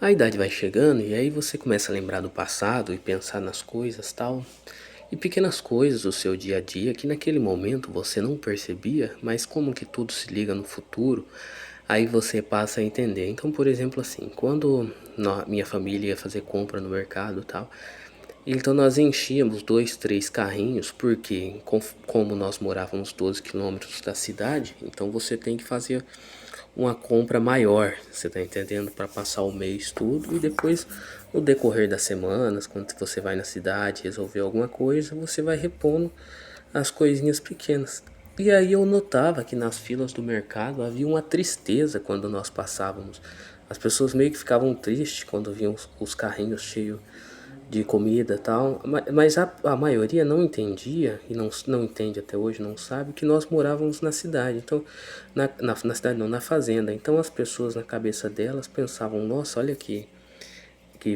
A idade vai chegando e aí você começa a lembrar do passado e pensar nas coisas tal. E pequenas coisas do seu dia a dia que naquele momento você não percebia, mas como que tudo se liga no futuro, aí você passa a entender. Então, por exemplo, assim, quando minha família ia fazer compra no mercado e tal, então nós enchíamos dois, três carrinhos, porque como nós morávamos 12 quilômetros da cidade, então você tem que fazer uma compra maior, você tá entendendo? Para passar o mês tudo e depois no decorrer das semanas, quando você vai na cidade resolver alguma coisa, você vai repondo as coisinhas pequenas. E aí eu notava que nas filas do mercado havia uma tristeza quando nós passávamos. As pessoas meio que ficavam tristes quando viam os carrinhos cheios de comida e tal, mas a maioria não entendia, e não entende até hoje, não sabe, que nós morávamos na cidade, então, na cidade não, na fazenda, então as pessoas na cabeça delas pensavam, nossa, olha que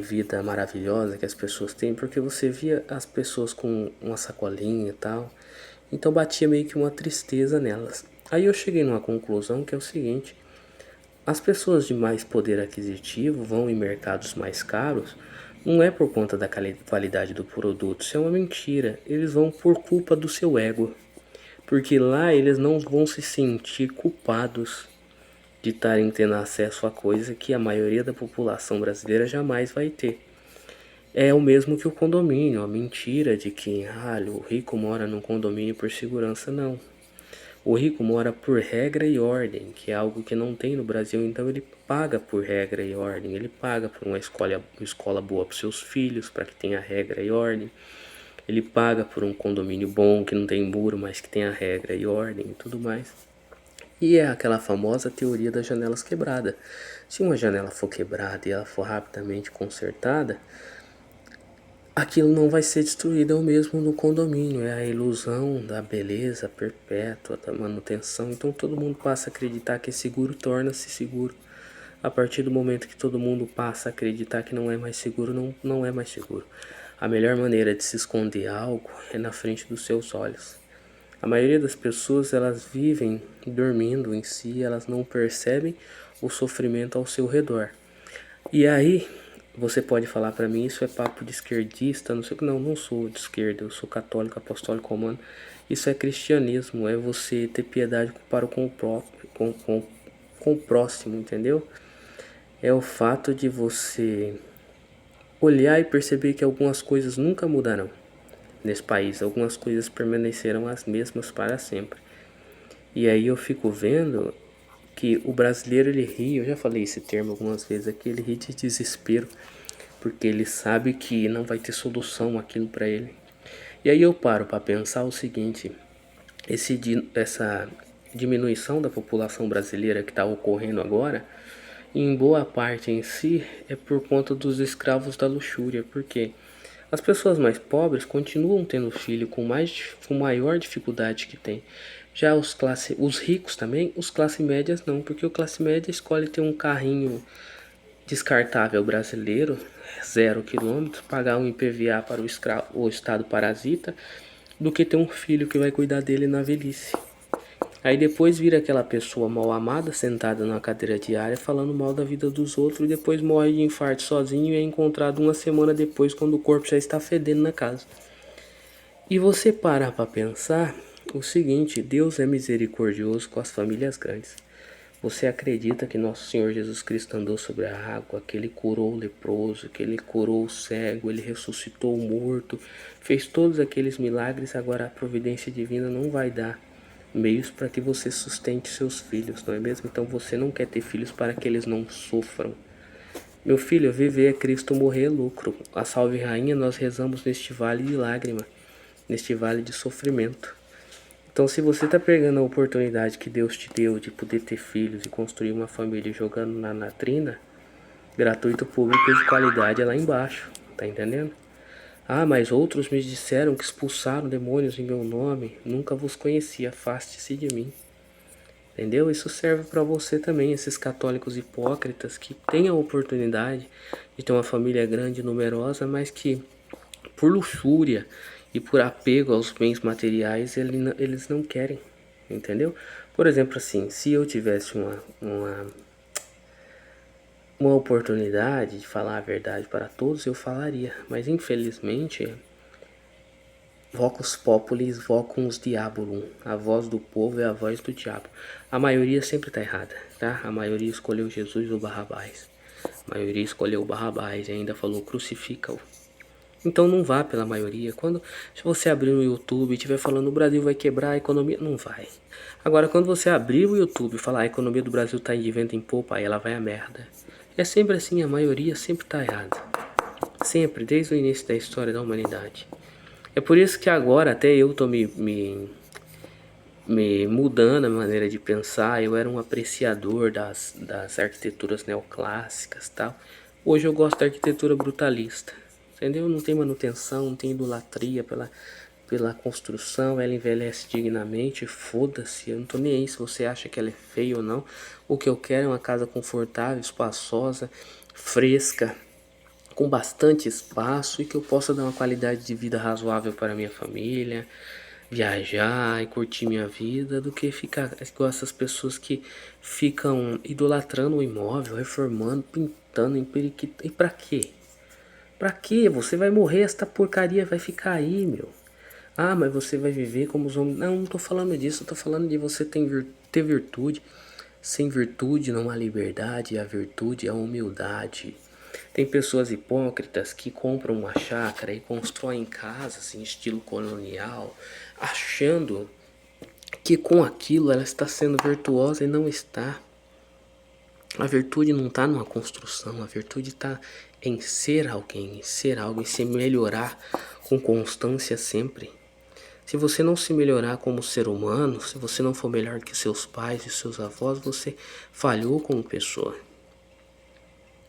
vida maravilhosa que as pessoas têm, porque você via as pessoas com uma sacolinha e tal, então batia meio que uma tristeza nelas. Aí eu cheguei numa conclusão que é o seguinte: as pessoas de mais poder aquisitivo vão em mercados mais caros, não é por conta da qualidade do produto, isso é uma mentira. Eles vão por culpa do seu ego, porque lá eles não vão se sentir culpados de estarem tendo acesso a coisa que a maioria da população brasileira jamais vai ter. É o mesmo que o condomínio, a mentira de que o rico mora num condomínio por segurança, não. O rico mora por regra e ordem, que é algo que não tem no Brasil, então ele paga por regra e ordem, ele paga por uma escola boa para os seus filhos, para que tenha regra e ordem, ele paga por um condomínio bom, que não tem muro, mas que tenha regra e ordem e tudo mais. E é aquela famosa teoria das janelas quebradas. Se uma janela for quebrada e ela for rapidamente consertada, aquilo não vai ser destruído, é o mesmo no condomínio, é a ilusão da beleza perpétua, da manutenção. Então todo mundo passa a acreditar que é seguro, torna-se seguro. A partir do momento que todo mundo passa a acreditar que não é mais seguro, não é mais seguro. A melhor maneira de se esconder algo é na frente dos seus olhos. A maioria das pessoas, elas vivem dormindo em si, elas não percebem o sofrimento ao seu redor. E aí, você pode falar pra mim, isso é papo de esquerdista, não sei o que. Não, não sou de esquerda, eu sou católico, apostólico romano. Isso é cristianismo, é você ter piedade para com o próprio, com o próximo, entendeu? É o fato de você olhar e perceber que algumas coisas nunca mudarão nesse país, algumas coisas permanecerão as mesmas para sempre. E aí eu fico vendo que o brasileiro ele ri, eu já falei esse termo algumas vezes aqui, ele ri de desespero, porque ele sabe que não vai ter solução aquilo para ele. E aí eu paro para pensar o seguinte: essa diminuição da população brasileira que está ocorrendo agora, em boa parte em si, é por conta dos escravos da luxúria, porque as pessoas mais pobres continuam tendo filho com maior dificuldade que tem. Já os ricos também, os classe médias não, porque o classe média escolhe ter um carrinho descartável brasileiro, 0 quilômetros, pagar um IPVA para o Estado parasita, do que ter um filho que vai cuidar dele na velhice. Aí depois vira aquela pessoa mal amada, sentada numa cadeira de área, falando mal da vida dos outros, e depois morre de infarto sozinho e é encontrado uma semana depois, quando o corpo já está fedendo na casa. E você parar para pensar o seguinte: Deus é misericordioso com as famílias grandes. Você acredita que nosso Senhor Jesus Cristo andou sobre a água, que ele curou o leproso, que ele curou o cego, ele ressuscitou o morto, fez todos aqueles milagres? Agora a providência divina não vai dar meios para que você sustente seus filhos, não é mesmo? Então você não quer ter filhos para que eles não sofram. Meu filho, viver é Cristo, morrer é lucro. A Salve Rainha nós rezamos neste vale de lágrima, neste vale de sofrimento. Então, se você está pegando a oportunidade que Deus te deu de poder ter filhos e construir uma família jogando na latrina, gratuito, público e de qualidade é lá embaixo, tá entendendo? Ah, mas outros me disseram que expulsaram demônios em meu nome, nunca vos conheci, afaste-se de mim. Entendeu? Isso serve para você também, esses católicos hipócritas que têm a oportunidade de ter uma família grande e numerosa, mas que por luxúria e por apego aos bens materiais eles não querem, entendeu? Por exemplo, assim, se eu tivesse uma oportunidade de falar a verdade para todos, eu falaria. Mas infelizmente, vocus populis, vocus diabolum. A voz do povo é a voz do diabo. A maioria sempre está errada, tá? A maioria escolheu Jesus ou Barrabás. A maioria escolheu Barrabás e ainda falou crucifica-o. Então não vá pela maioria. Se você abrir no YouTube e estiver falando o Brasil vai quebrar a economia, não vai. Agora, quando você abrir o YouTube e falar a economia do Brasil está de vento em popa, aí ela vai a merda. É sempre assim, a maioria sempre está errada. Sempre, desde o início da história da humanidade. É por isso que agora até eu tô me mudando a maneira de pensar. Eu era um apreciador das arquiteturas neoclássicas e tal. Hoje eu gosto da arquitetura brutalista. Entendeu? Não tem manutenção, não tem idolatria pela construção, ela envelhece dignamente, foda-se, eu não tô nem aí se você acha que ela é feia ou não. O que eu quero é uma casa confortável, espaçosa, fresca, com bastante espaço e que eu possa dar uma qualidade de vida razoável para minha família, viajar e curtir minha vida, do que ficar igual essas pessoas que ficam idolatrando o imóvel, reformando, pintando, emperiquitando. E pra quê? Pra quê? Você vai morrer, esta porcaria vai ficar aí, meu. Ah, mas você vai viver como os homens. Não, não tô falando disso, eu tô falando de você ter virtude. Sem virtude não há liberdade, e a virtude é a humildade. Tem pessoas hipócritas que compram uma chácara e constroem casas em estilo colonial, achando que com aquilo ela está sendo virtuosa e não está. A virtude não está numa construção, a virtude está em ser alguém, em ser algo, em se melhorar com constância sempre. Se você não se melhorar como ser humano, se você não for melhor que seus pais e seus avós, você falhou como pessoa.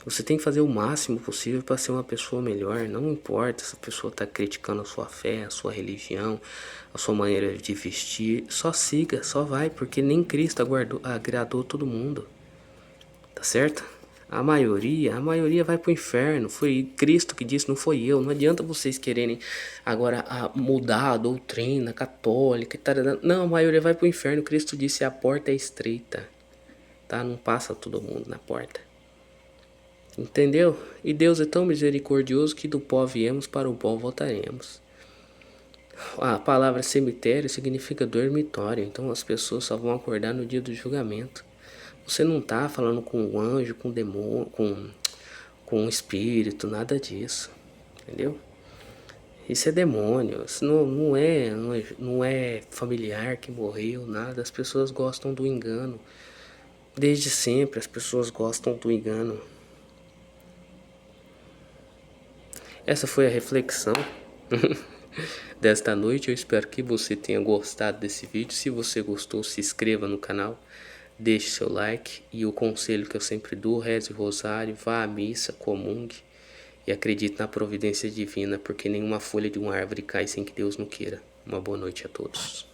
Você tem que fazer o máximo possível para ser uma pessoa melhor. Não importa se a pessoa está criticando a sua fé, a sua religião, a sua maneira de vestir. Só siga, só vai, porque nem Cristo agradou todo mundo. Tá certo? A maioria vai pro inferno. Foi Cristo que disse, não foi eu. Não adianta vocês quererem agora mudar a doutrina católica e tal. Não, a maioria vai pro inferno. Cristo disse, a porta é estreita, tá? Não passa todo mundo na porta. Entendeu? E Deus é tão misericordioso que do pó viemos, para o pó voltaremos. A palavra cemitério significa dormitório. Então as pessoas só vão acordar no dia do julgamento. Você não tá falando com um anjo, com um demônio, com um espírito, nada disso. Entendeu? Isso é demônio. Isso não é familiar que morreu, nada. As pessoas gostam do engano. Desde sempre as pessoas gostam do engano. Essa foi a reflexão desta noite. Eu espero que você tenha gostado desse vídeo. Se você gostou, se inscreva no canal, deixe seu like. E o conselho que eu sempre dou: reze o rosário, vá à missa, comungue e acredite na providência divina, porque nenhuma folha de uma árvore cai sem que Deus não queira. Uma boa noite a todos.